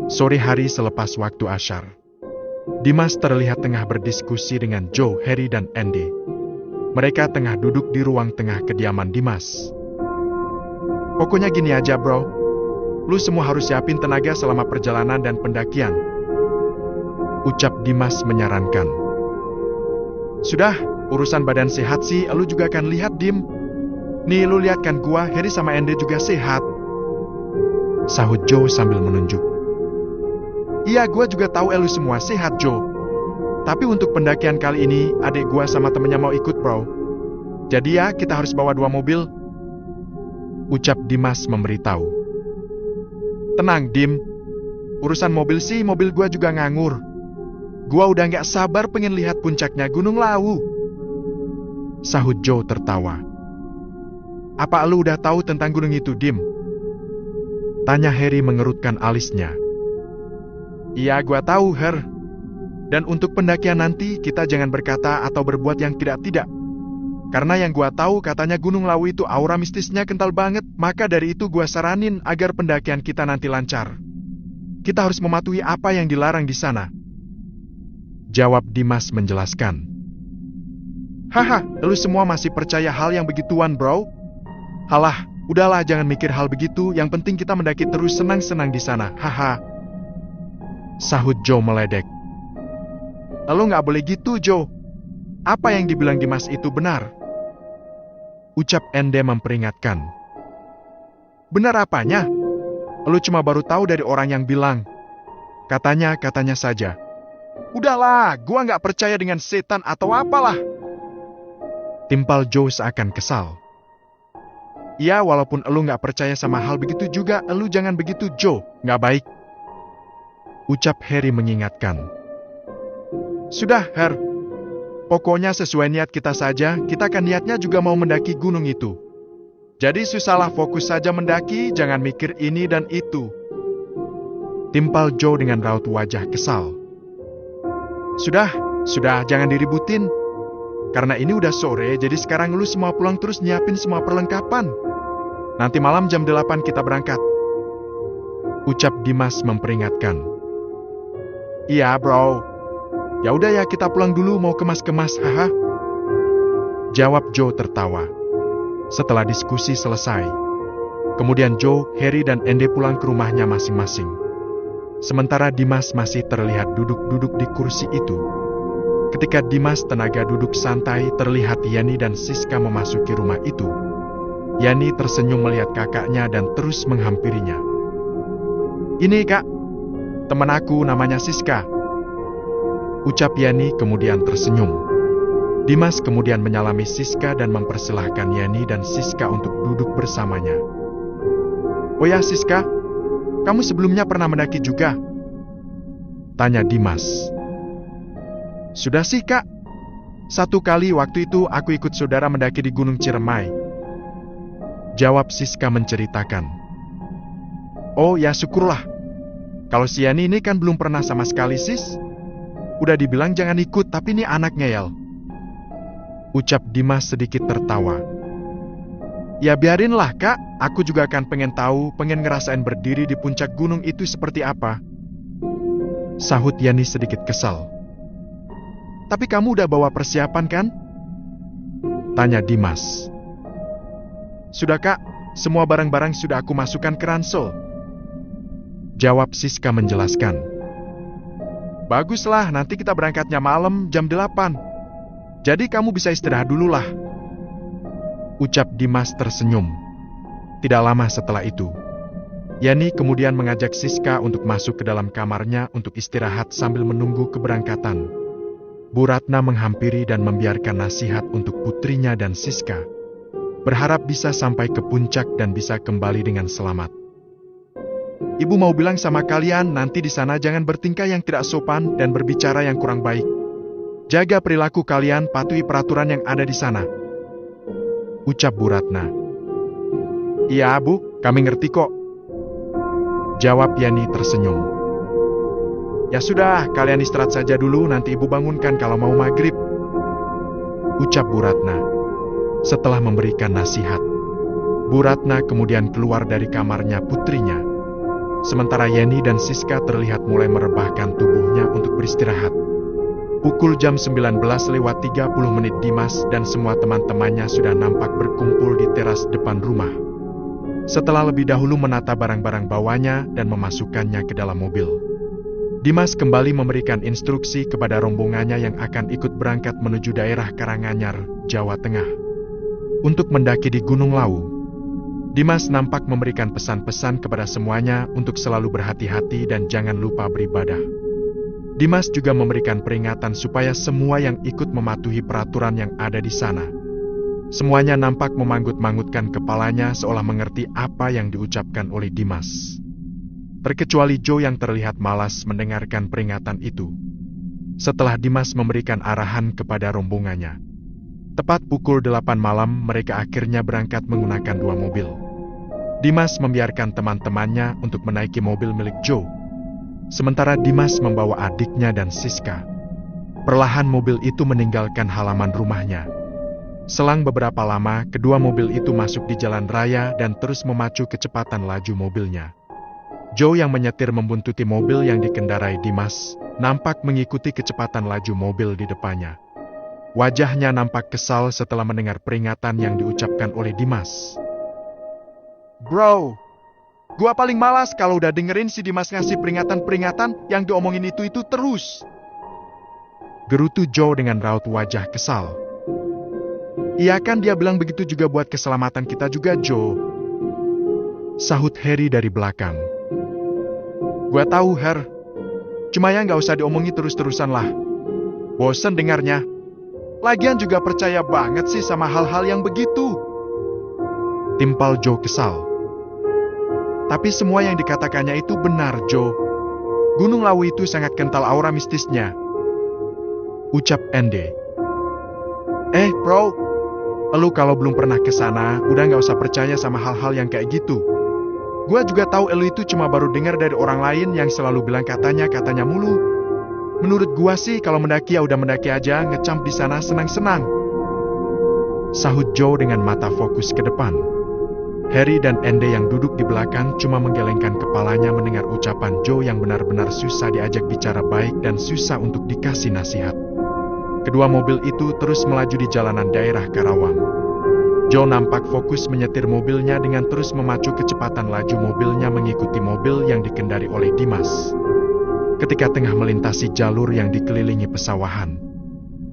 Sore hari selepas waktu asyar, Dimas terlihat tengah berdiskusi dengan Joe, Harry, dan Andy. Mereka tengah duduk di ruang tengah kediaman Dimas. Pokoknya gini aja bro, lu semua harus siapin tenaga selama perjalanan dan pendakian, ucap Dimas menyarankan. Sudah, urusan badan sehat sih lu juga kan lihat Dim. Nih lu lihat kan gua, Harry sama Andy juga sehat, sahut Joe sambil menunjuk. Iya gua juga tahu lu semua sehat Joe. Tapi untuk pendakian kali ini, adik gua sama temennya mau ikut bro. Jadi ya kita harus bawa 2 mobil, ucap Dimas memberitahu. Tenang Dim, urusan mobil sih mobil gua juga nganggur. Gua udah gak sabar pengen lihat puncaknya Gunung Lawu, sahut Joe tertawa. Apa lu udah tahu tentang gunung itu Dim? Tanya Harry mengerutkan alisnya. Iya gua tahu Her. Dan untuk pendakian nanti kita jangan berkata atau berbuat yang tidak-tidak. Karena yang gua tahu katanya Gunung Lawu itu aura mistisnya kental banget, maka dari itu gua saranin agar pendakian kita nanti lancar. Kita harus mematuhi apa yang dilarang di sana, jawab Dimas menjelaskan. Haha, lu semua masih percaya hal yang begituan bro? Halah, udahlah jangan mikir hal begitu, yang penting kita mendaki terus senang-senang di sana, haha, sahut Joe meledek. Lu gak boleh gitu Joe. Apa yang dibilang Dimas itu benar, ucap Andy memperingatkan. Benar apanya? Lu cuma baru tahu dari orang yang bilang. Katanya saja. Udahlah, gua gak percaya dengan setan atau apalah, timpal Joe seakan kesal. Ya walaupun lu gak percaya sama hal begitu juga, lu jangan begitu Joe, gak baik, ucap Harry mengingatkan. Sudah Her, pokoknya sesuai niat kita saja, kita kan niatnya juga mau mendaki gunung itu. Jadi susahlah, fokus saja mendaki, jangan mikir ini dan itu, timpal Joe dengan raut wajah kesal. Sudah, jangan diributin. Karena ini udah sore, jadi sekarang lu semua pulang terus nyiapin semua perlengkapan. Nanti malam jam 8 kita berangkat, ucap Dimas memperingatkan. Iya bro. Ya udah ya kita pulang dulu, mau kemas-kemas, haha, jawab Joe tertawa. Setelah diskusi selesai, kemudian Joe, Harry, dan Andy pulang ke rumahnya masing-masing. Sementara Dimas masih terlihat duduk-duduk di kursi itu. Ketika Dimas tenaga duduk santai, terlihat Yani dan Siska memasuki rumah itu. Yani tersenyum melihat kakaknya dan terus menghampirinya. Ini kak, teman aku namanya Siska, ucap Yani kemudian tersenyum. Dimas kemudian menyalami Siska dan mempersilahkan Yani dan Siska untuk duduk bersamanya. Oh ya Siska, kamu sebelumnya pernah mendaki juga? Tanya Dimas. Sudah sih kak, 1 kali waktu itu aku ikut saudara mendaki di Gunung Ciremai, jawab Siska menceritakan. Oh ya syukurlah. Kalau si Yani ini kan belum pernah sama sekali sis. Udah dibilang jangan ikut, tapi ini anak ngeyel, ucap Dimas sedikit tertawa. Ya biarinlah kak, aku juga akan pengen tahu, pengen ngerasain berdiri di puncak gunung itu seperti apa, sahut Yani sedikit kesal. Tapi kamu udah bawa persiapan kan? Tanya Dimas. Sudah kak, semua barang-barang sudah aku masukkan ke ransel, jawab Siska menjelaskan. Baguslah, nanti kita berangkatnya malam jam 8. Jadi kamu bisa istirahat dulu lah, ucap Dimas tersenyum. Tidak lama setelah itu, Yani kemudian mengajak Siska untuk masuk ke dalam kamarnya untuk istirahat sambil menunggu keberangkatan. Bu Ratna menghampiri dan membiarkan nasihat untuk putrinya dan Siska, berharap bisa sampai ke puncak dan bisa kembali dengan selamat. Ibu mau bilang sama kalian, nanti di sana jangan bertingkah yang tidak sopan dan berbicara yang kurang baik. Jaga perilaku kalian, patuhi peraturan yang ada di sana, ucap Bu Ratna. Iya Bu, kami ngerti kok, jawab Yani tersenyum. Ya sudah, kalian istirahat saja dulu, nanti ibu bangunkan kalau mau maghrib, ucap Bu Ratna. Setelah memberikan nasihat, Bu Ratna kemudian keluar dari kamarnya putrinya. Sementara Yenny dan Siska terlihat mulai merebahkan tubuhnya untuk beristirahat. Pukul jam 19:30 Dimas dan semua teman-temannya sudah nampak berkumpul di teras depan rumah. Setelah lebih dahulu menata barang-barang bawanya dan memasukkannya ke dalam mobil, Dimas kembali memberikan instruksi kepada rombongannya yang akan ikut berangkat menuju daerah Karanganyar, Jawa Tengah, untuk mendaki di Gunung Lawu. Dimas nampak memberikan pesan-pesan kepada semuanya untuk selalu berhati-hati dan jangan lupa beribadah. Dimas juga memberikan peringatan supaya semua yang ikut mematuhi peraturan yang ada di sana. Semuanya nampak memanggut-manggutkan kepalanya seolah mengerti apa yang diucapkan oleh Dimas. Terkecuali Joe yang terlihat malas mendengarkan peringatan itu. Setelah Dimas memberikan arahan kepada rombongannya, tepat pukul 8 malam mereka akhirnya berangkat menggunakan 2 mobil. Dimas membiarkan teman-temannya untuk menaiki mobil milik Joe, sementara Dimas membawa adiknya dan Siska. Perlahan mobil itu meninggalkan halaman rumahnya. Selang beberapa lama, kedua mobil itu masuk di jalan raya dan terus memacu kecepatan laju mobilnya. Joe yang menyetir membuntuti mobil yang dikendarai Dimas, nampak mengikuti kecepatan laju mobil di depannya. Wajahnya nampak kesal setelah mendengar peringatan yang diucapkan oleh Dimas. Bro, gua paling malas kalau udah dengerin si Dimas ngasih peringatan-peringatan yang diomongin itu terus. Gerutu Joe dengan raut wajah kesal. Iya kan dia bilang begitu juga buat keselamatan kita juga, Joe. Sahut Harry dari belakang. Gua tahu, Her. Cuma ya nggak usah diomongi terus-terusan lah. Bosen dengarnya. Lagian juga percaya banget sih sama hal-hal yang begitu. Timpal Joe kesal. Tapi semua yang dikatakannya itu benar, Joe. Gunung Lawu itu sangat kental aura mistisnya. Ucap Ende. Bro. Lu kalau belum pernah ke sana, udah nggak usah percaya sama hal-hal yang kayak gitu. Gua juga tahu lu itu cuma baru dengar dari orang lain yang selalu bilang katanya mulu. Menurut gua sih kalau mendaki ya udah mendaki aja, ngecamp di sana senang-senang. Sahut Joe dengan mata fokus ke depan. Harry dan Ende yang duduk di belakang cuma menggelengkan kepalanya mendengar ucapan Joe yang benar-benar susah diajak bicara baik dan susah untuk dikasih nasihat. Kedua mobil itu terus melaju di jalanan daerah Karawang. Joe nampak fokus menyetir mobilnya dengan terus memacu kecepatan laju mobilnya mengikuti mobil yang dikendari oleh Dimas. Ketika tengah melintasi jalur yang dikelilingi pesawahan,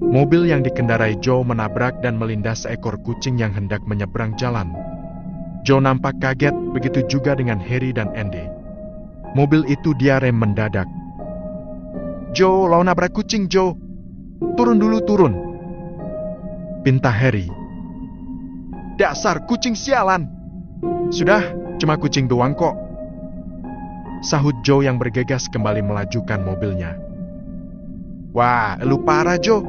mobil yang dikendarai Joe menabrak dan melindas seekor kucing yang hendak menyeberang jalan. Joe nampak kaget, begitu juga dengan Harry dan Ende. Mobil itu dia rem mendadak. Joe, lo nabrak kucing, Joe. Turun dulu, turun. Pinta Harry. Dasar kucing sialan. Sudah, cuma kucing doang kok. Sahut Joe yang bergegas kembali melajukan mobilnya. Wah, elu parah, Joe.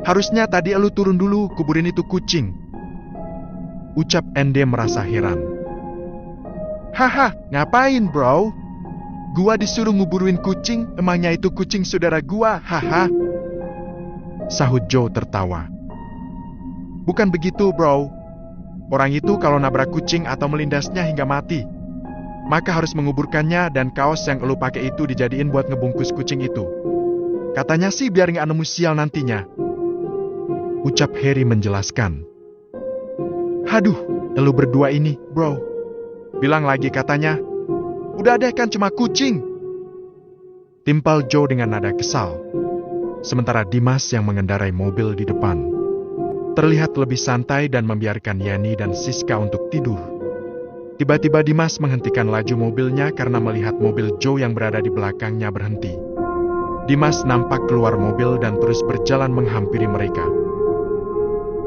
Harusnya tadi elu turun dulu, kuburin itu kucing. Ucap Ende merasa heran. Haha, ngapain, bro? Gua disuruh nguburuin kucing, emangnya itu kucing saudara gua, haha. Sahut Joe tertawa. Bukan begitu, bro. Orang itu kalau nabrak kucing atau melindasnya hingga mati, maka harus menguburkannya dan kaos yang elu pakai itu dijadiin buat ngebungkus kucing itu. Katanya sih biar nggak nemu sial nantinya. Ucap Harry menjelaskan. Haduh, elu berdua ini, bro. Bilang lagi katanya, udah deh kan cuma kucing. Timpal Joe dengan nada kesal. Sementara Dimas yang mengendarai mobil di depan terlihat lebih santai dan membiarkan Yenny dan Siska untuk tidur. Tiba-tiba Dimas menghentikan laju mobilnya karena melihat mobil Joe yang berada di belakangnya berhenti. Dimas nampak keluar mobil dan terus berjalan menghampiri mereka.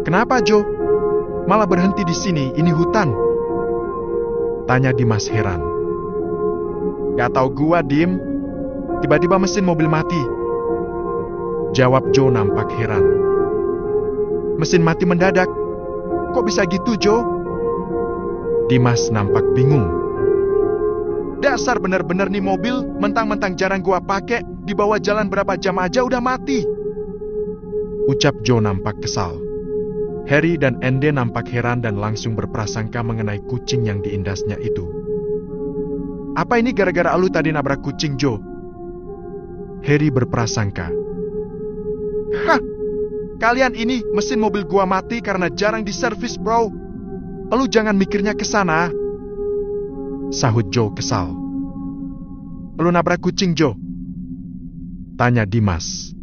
Kenapa, Joe? Malah berhenti di sini, ini hutan. Tanya Dimas heran. Gak tau gua, Dim. Tiba-tiba mesin mobil mati. Jawab Joe nampak heran. Mesin mati mendadak. Kok bisa gitu, Joe? Dimas nampak bingung. Dasar bener-bener nih mobil, mentang-mentang jarang gua pakai, dibawa jalan berapa jam aja udah mati. Ucap Joe nampak kesal. Harry dan Ende nampak heran dan langsung berprasangka mengenai kucing yang diindasnya itu. Apa ini gara-gara lu tadi nabrak kucing, Joe? Harry berprasangka. Hah, kalian ini mesin mobil gua mati karena jarang diservis, bro. Lu jangan mikirnya ke sana. Sahut Joe kesal. Lu nabrak kucing, Joe? Tanya Dimas.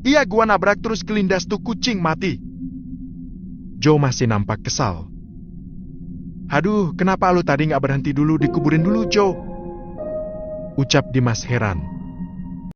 Iya, gua nabrak terus kelindas tuh kucing mati. Joe masih nampak kesal. Aduh, kenapa lu tadi gak berhenti dulu dikuburin dulu, Joe? Ucap Dimas heran.